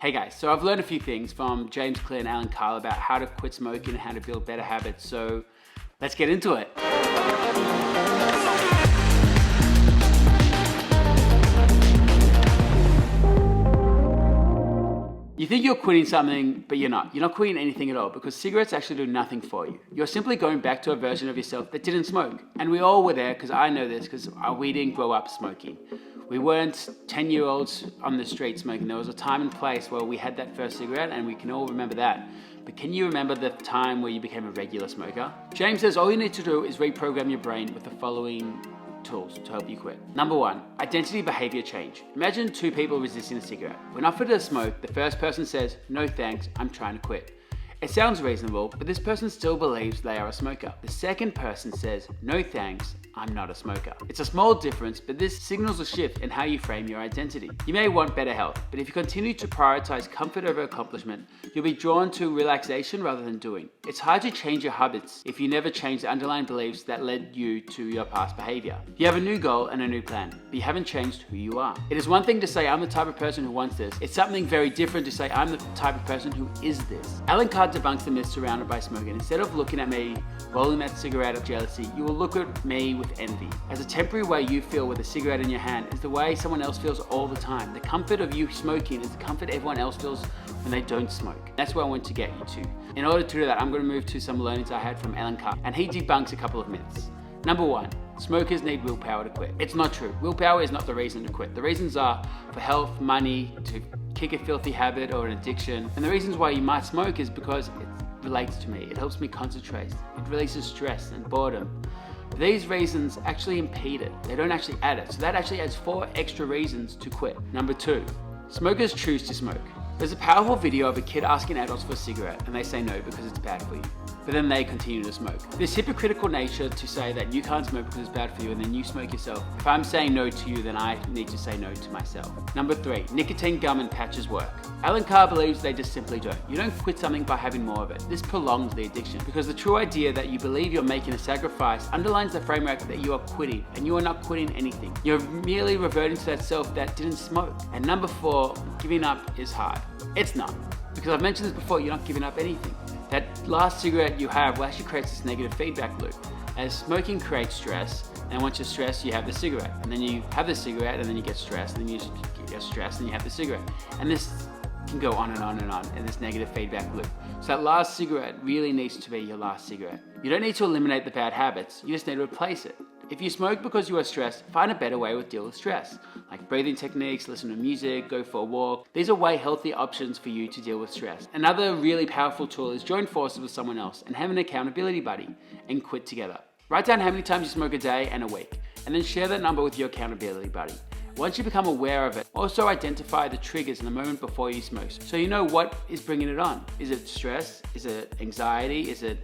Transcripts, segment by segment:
Hey guys, so I've learned a few things from James Clear and Alan Carr about how to quit smoking and how to build better habits, so let's get into it. You think you're quitting something, but you're not. You're not quitting anything at all because cigarettes actually do nothing for you. You're simply going back to a version of yourself that didn't smoke. And we all were there, because I know this, because we didn't grow up smoking. We weren't 10-year-olds on the street smoking. There was a time and place where we had that first cigarette, and we can all remember that. But can you remember the time where you became a regular smoker? James says all you need to do is reprogram your brain with the following tools to help you quit. Number one, identity behavior change. Imagine two people resisting a cigarette. When offered a smoke, the first person says, "No thanks, I'm trying to quit." It sounds reasonable, but this person still believes they are a smoker. The second person says, "No thanks, I'm not a smoker." It's a small difference, but this signals a shift in how you frame your identity. You may want better health, but if you continue to prioritize comfort over accomplishment, you'll be drawn to relaxation rather than doing. It's hard to change your habits if you never change the underlying beliefs that led you to your past behavior. You have a new goal and a new plan, but you haven't changed who you are. It is one thing to say, "I'm the type of person who wants this." It's something very different to say, "I'm the type of person who is this." Alan Carr debunks the myths surrounded by smoking. Instead of looking at me rolling that cigarette of jealousy, you will look at me with envy. As a temporary way you feel with a cigarette in your hand is the way someone else feels all the time. The comfort of you smoking is the comfort everyone else feels when they don't smoke. That's where I want to get you to. In order to do that, I'm going to move to some learnings I had from Alan Carr, and he debunks a couple of myths. Number one, smokers need willpower to quit. It's not true. Willpower is not the reason to quit. The reasons are for health, money, to kick a filthy habit or an addiction. And the reasons why you might smoke is because it relates to me. It helps me concentrate. It releases stress and boredom. These reasons actually impede it. They don't actually add it. So that actually adds 4 extra reasons to quit. Number 2, smokers choose to smoke. There's a powerful video of a kid asking adults for a cigarette, and they say no because it's bad for you. But then they continue to smoke. This hypocritical nature to say that you can't smoke because it's bad for you and then you smoke yourself. If I'm saying no to you, then I need to say no to myself. Number 3, nicotine gum and patches work. Alan Carr believes they just simply don't. You don't quit something by having more of it. This prolongs the addiction because the true idea that you believe you're making a sacrifice underlines the framework that you are quitting, and you are not quitting anything. You're merely reverting to that self that didn't smoke. And number 4, giving up is hard. It's not. Because I've mentioned this before, you're not giving up anything. That last cigarette you have will actually create this negative feedback loop. As smoking creates stress, and once you're stressed, you have the cigarette. And then you have the cigarette, and then you get stressed, and then you get stressed, and you have the cigarette. And this can go on and on and on in this negative feedback loop. So that last cigarette really needs to be your last cigarette. You don't need to eliminate the bad habits, you just need to replace it. If you smoke because you are stressed, find a better way to deal with stress. Like breathing techniques, listen to music, go for a walk. These are way healthier options for you to deal with stress. Another really powerful tool is join forces with someone else and have an accountability buddy and quit together. Write down how many times you smoke a day and a week, and then share that number with your accountability buddy. Once you become aware of it, also identify the triggers in the moment before you smoke, so you know what is bringing it on. Is it stress? Is it anxiety? Is it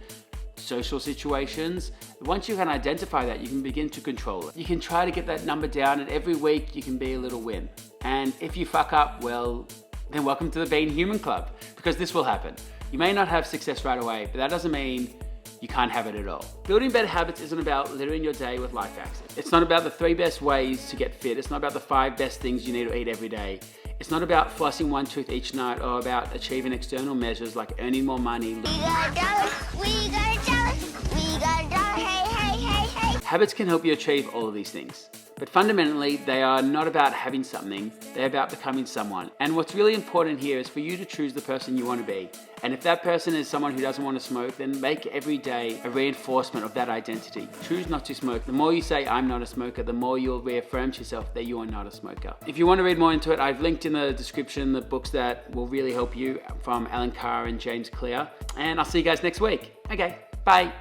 social situations? Once you can identify that, you can begin to control it. You can try to get that number down, and every week you can be a little win. And if you fuck up, well, then welcome to the Being Human Club, because this will happen. You may not have success right away, but that doesn't mean you can't have it at all. Building better habits isn't about littering your day with life hacks. It's not about the 3 best ways to get fit. It's not about the 5 best things you need to eat every day. It's not about flossing 1 tooth each night or about achieving external measures like earning more money. We got a dollar, we got a dollar, we got a dollar, hey, hey, hey, hey. Habits can help you achieve all of these things. But fundamentally, they are not about having something, they're about becoming someone. And what's really important here is for you to choose the person you want to be. And if that person is someone who doesn't want to smoke, then make every day a reinforcement of that identity. Choose not to smoke. The more you say, "I'm not a smoker," the more you'll reaffirm to yourself that you are not a smoker. If you want to read more into it, I've linked in the description the books that will really help you from Alan Carr and James Clear. And I'll see you guys next week. Okay, bye.